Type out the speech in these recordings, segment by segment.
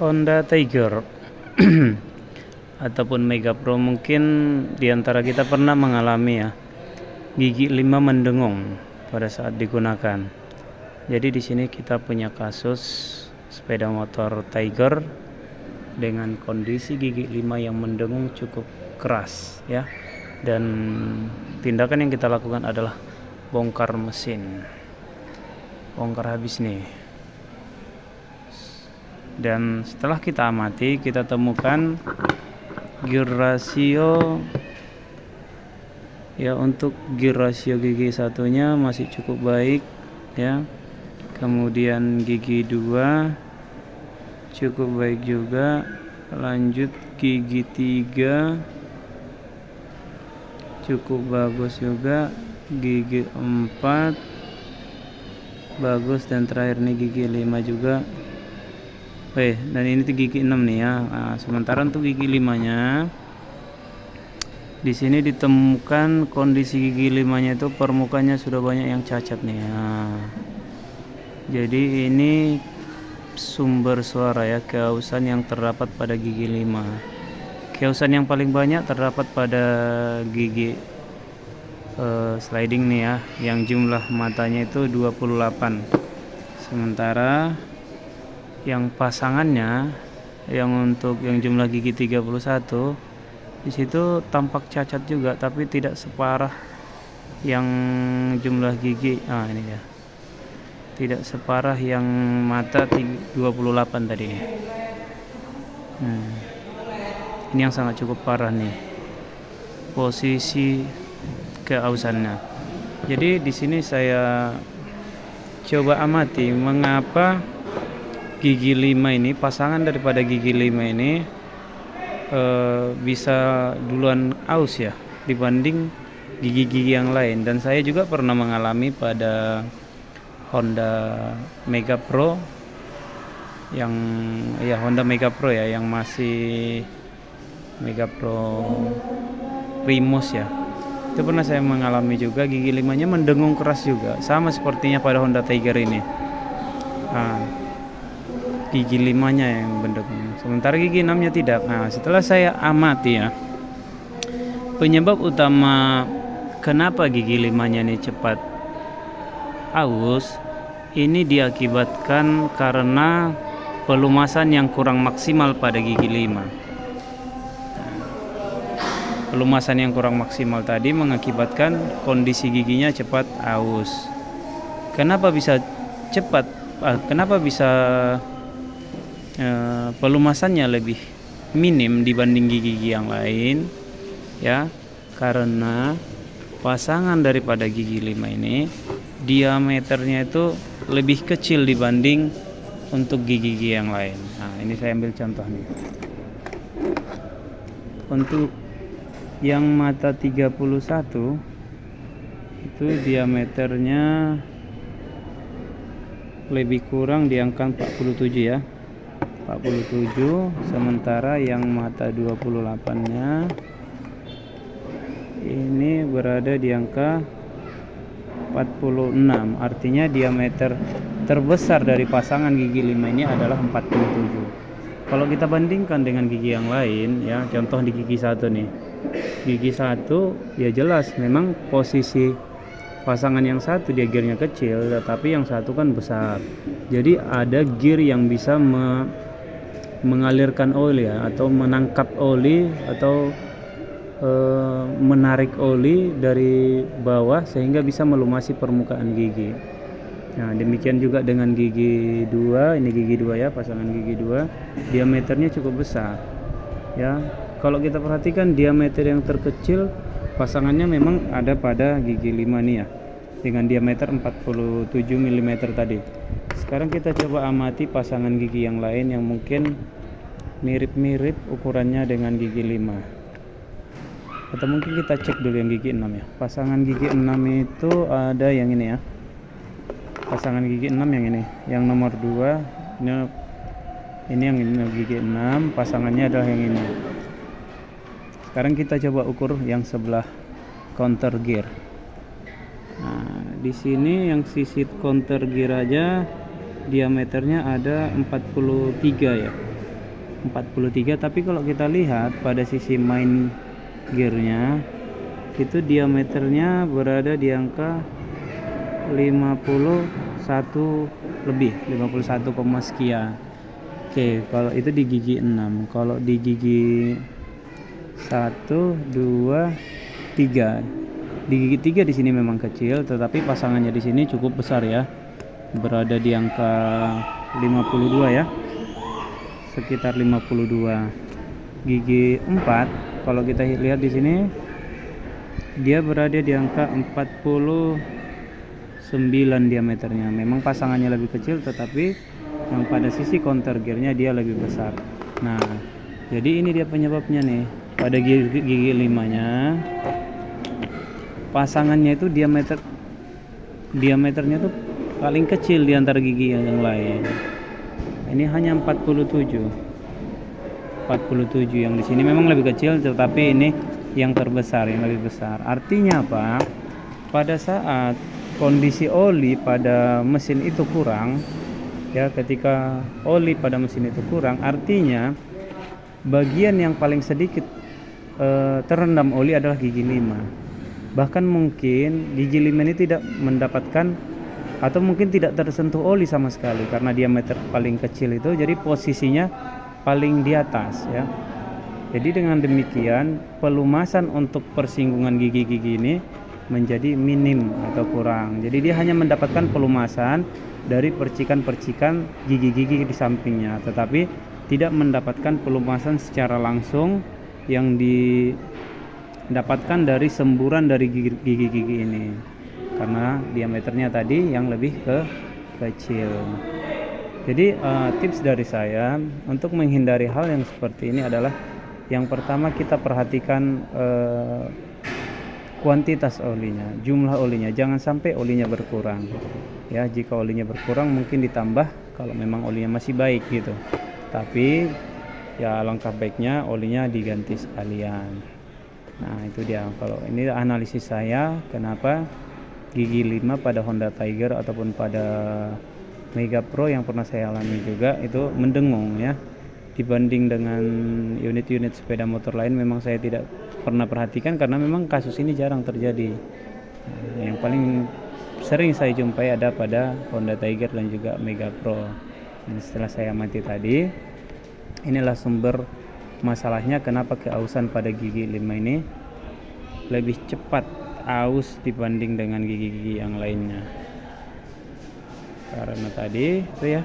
Honda Tiger ataupun Mega Pro, mungkin diantara kita pernah mengalami ya, gigi 5 mendengung pada saat digunakan. Jadi di sini kita punya kasus sepeda motor Tiger dengan kondisi gigi 5 yang mendengung cukup keras ya. Dan tindakan yang kita lakukan adalah bongkar mesin. Bongkar habis nih. Dan setelah kita amati, kita temukan gear ratio ya, untuk gear ratio gigi satunya masih cukup baik ya. Kemudian gigi 2 cukup baik juga. Lanjut gigi 3 cukup bagus juga. Gigi 4 bagus, dan terakhir nih gigi 5 juga. Dan ini tuh gigi 6 nih ya. Nah, sementara untuk gigi 5-nya di sini ditemukan kondisi gigi 5-nya itu permukaannya sudah banyak yang cacat nih. Nah, jadi ini sumber suara ya, keausan yang terdapat pada gigi 5. Keausan yang paling banyak terdapat pada gigi sliding nih ya, yang jumlah matanya itu 28. Sementara yang pasangannya, yang untuk yang jumlah gigi 31, di situ tampak cacat juga, tapi tidak separah yang jumlah gigi. Ini ya, tidak separah yang mata 28 tadi. Ini yang sangat cukup parah nih posisi keausannya. Jadi di sini saya coba amati mengapa gigi 5 ini, pasangan daripada gigi 5 ini bisa duluan aus ya dibanding gigi-gigi yang lain. Dan saya juga pernah mengalami pada Honda Mega Pro Honda Mega Pro ya, yang masih Mega Pro Primus ya. Itu pernah saya mengalami juga, gigi 5-nya mendengung keras juga, sama sepertinya pada Honda Tiger ini. Gigi 5-nya yang mendengung, sementara gigi 6-nya tidak. Setelah saya amati ya, penyebab utama kenapa gigi 5-nya ini cepat aus, ini diakibatkan karena pelumasan yang kurang maksimal pada gigi 5. Pelumasan yang kurang maksimal tadi mengakibatkan kondisi giginya cepat aus. Kenapa bisa cepat? Kenapa bisa pelumasannya lebih minim dibanding gigi-gigi yang lain ya? Karena pasangan daripada gigi 5 ini diameternya itu lebih kecil dibanding untuk gigi-gigi yang lain. Ini saya ambil contoh nih. Untuk yang mata 31 itu diameternya lebih kurang di angka 47 ya. 47, sementara yang mata 28-nya ini berada di angka 46. Artinya diameter terbesar dari pasangan gigi 5 ini adalah 47. Kalau kita bandingkan dengan gigi yang lain ya, contoh di gigi 1 nih. Gigi 1 ya jelas memang posisi pasangan yang satu dia gearnya kecil, tetapi yang satu kan besar. Jadi ada gear yang bisa mengalirkan oli ya, atau menangkap oli, atau menarik oli dari bawah sehingga bisa melumasi permukaan gigi. Nah, demikian juga dengan gigi 2. Ini gigi 2 ya, pasangan gigi 2 diameternya cukup besar ya. Kalau kita perhatikan diameter yang terkecil pasangannya memang ada pada gigi 5 nih ya, dengan diameter 47 mm tadi. Sekarang kita coba amati pasangan gigi yang lain yang mungkin mirip-mirip ukurannya dengan gigi 5. Atau mungkin kita cek dulu yang gigi 6 ya. Pasangan gigi 6 itu ada yang ini ya. Pasangan gigi 6 yang ini, yang nomor 2. Ini yang ini gigi 6, pasangannya adalah yang ini. Sekarang kita coba ukur yang sebelah counter gear. Nah, di sini yang sisi counter gear aja diameternya ada 43 ya. 43, tapi kalau kita lihat pada sisi main gearnya itu diameternya berada di angka 51 lebih, 51, sekian. Oke, kalau itu di gigi 6. Kalau di gigi 1, 2, 3. Di gigi 3 di sini memang kecil, tetapi pasangannya di sini cukup besar ya. Berada di angka 52 ya. Sekitar 52. Gigi 4 kalau kita lihat di sini dia berada di angka 49 diameternya. Memang pasangannya lebih kecil, tetapi yang pada sisi counter gearnya dia lebih besar. Nah, jadi ini dia penyebabnya nih. Pada gigi 5 nya pasangannya itu diameternya tuh paling kecil di antara gigi yang lain. Ini hanya 47 yang di sini memang lebih kecil, tetapi ini yang terbesar, yang lebih besar. Artinya apa? Pada saat kondisi oli pada mesin itu kurang ya, ketika oli pada mesin itu kurang, artinya bagian yang paling sedikit terendam oli adalah gigi 5. Bahkan mungkin gigi 5 ini tidak mendapatkan atau mungkin tidak tersentuh oli sama sekali karena diameter paling kecil itu, jadi posisinya paling di atas ya. Jadi dengan demikian pelumasan untuk persinggungan gigi-gigi ini menjadi minim atau kurang. Jadi dia hanya mendapatkan pelumasan dari percikan-percikan gigi-gigi di sampingnya, tetapi tidak mendapatkan pelumasan secara langsung yang didapatkan dari semburan dari gigi-gigi ini, karena diameternya tadi yang lebih kecil. Jadi tips dari saya untuk menghindari hal yang seperti ini adalah yang pertama kita perhatikan kuantitas olinya, jumlah olinya, jangan sampai olinya berkurang ya. Jika olinya berkurang mungkin ditambah kalau memang olinya masih baik gitu, tapi ya alangkah baiknya olinya diganti sekalian. Nah itu dia, kalau ini analisis saya kenapa gigi 5 pada Honda Tiger ataupun pada Mega Pro yang pernah saya alami juga itu mendengung ya, dibanding dengan unit-unit sepeda motor lain. Memang saya tidak pernah perhatikan karena memang kasus ini jarang terjadi. Yang paling sering saya jumpai ada pada Honda Tiger dan juga Mega Pro. Dan setelah saya amati tadi, inilah sumber masalahnya kenapa keausan pada gigi 5 ini lebih cepat aus dibanding dengan gigi-gigi yang lainnya. Karena tadi itu ya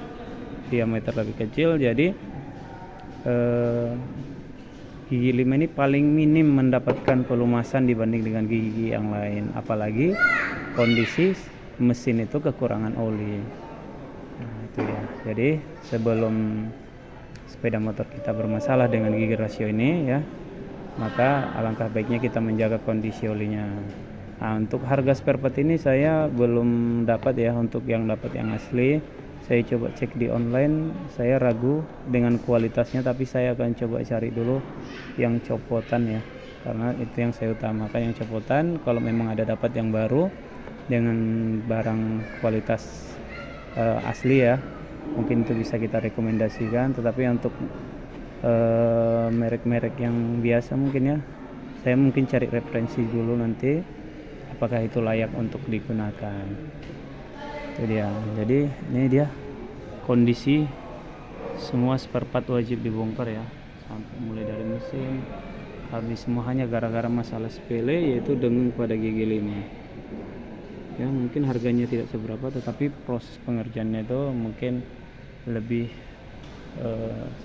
diameter lebih kecil, jadi gigi 5 ini paling minim mendapatkan pelumasan dibanding dengan gigi yang lain, apalagi kondisi mesin itu kekurangan oli. Nah itu ya, jadi sebelum sepeda motor kita bermasalah dengan gigi rasio ini ya, maka alangkah baiknya kita menjaga kondisi olinya. Nah, untuk harga spare part ini saya belum dapat ya, untuk yang dapat yang asli saya coba cek di online, saya ragu dengan kualitasnya, tapi saya akan coba cari dulu yang copotan ya, karena itu yang saya utamakan, yang copotan. Kalau memang ada dapat yang baru dengan barang kualitas asli ya, mungkin itu bisa kita rekomendasikan. Tetapi untuk merek-merek yang biasa mungkin ya, saya mungkin cari referensi dulu nanti apakah itu layak untuk digunakan. Itu dia. Jadi ini dia kondisi semua spare part wajib dibongkar ya, sampai mulai dari mesin habis semua hanya gara-gara masalah sepele, yaitu dengung pada gigi 5 ya. Mungkin harganya tidak seberapa, tetapi proses pengerjaannya itu mungkin lebih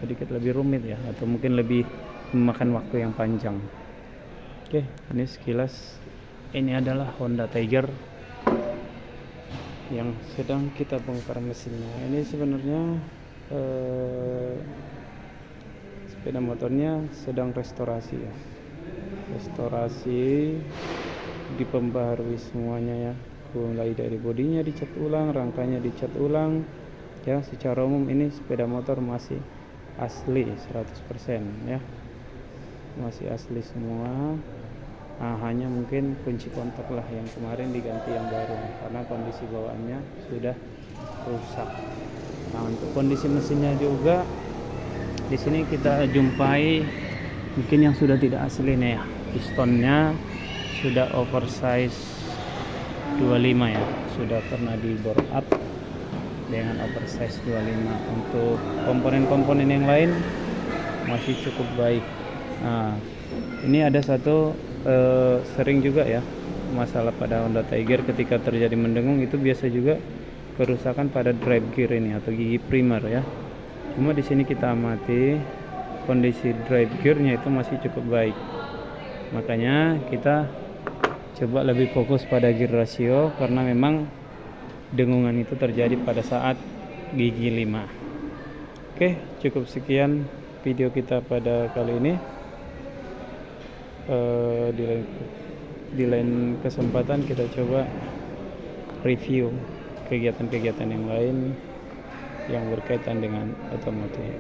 sedikit lebih rumit ya, atau mungkin lebih memakan waktu yang panjang. Oke, ini sekilas. Ini adalah Honda Tiger yang sedang kita bongkar mesinnya. Ini sebenarnya sepeda motornya sedang restorasi ya, restorasi, dipembaharui semuanya ya, mulai dari bodinya dicat ulang, rangkanya dicat ulang ya. Secara umum ini sepeda motor masih asli 100% ya, masih asli semua. Nah, hanya mungkin kunci kontak lah yang kemarin diganti yang baru karena kondisi bawaannya sudah rusak. Nah, untuk kondisi mesinnya juga Di sini kita jumpai mungkin yang sudah tidak asli nih ya, pistonnya sudah oversize 25 ya, sudah pernah di bore up dengan oversize 25. Untuk komponen-komponen yang lain masih cukup baik. Nah, ini ada satu sering juga ya masalah pada Honda Tiger ketika terjadi mendengung, itu biasa juga kerusakan pada drive gear ini atau gigi primer ya. Cuma di sini kita amati kondisi drive gearnya itu masih cukup baik. Makanya kita coba lebih fokus pada gear ratio karena memang dengungan itu terjadi pada saat gigi 5. Oke, cukup sekian video kita pada kali ini. Di lain kesempatan kita coba review kegiatan-kegiatan yang lain yang berkaitan dengan otomotif.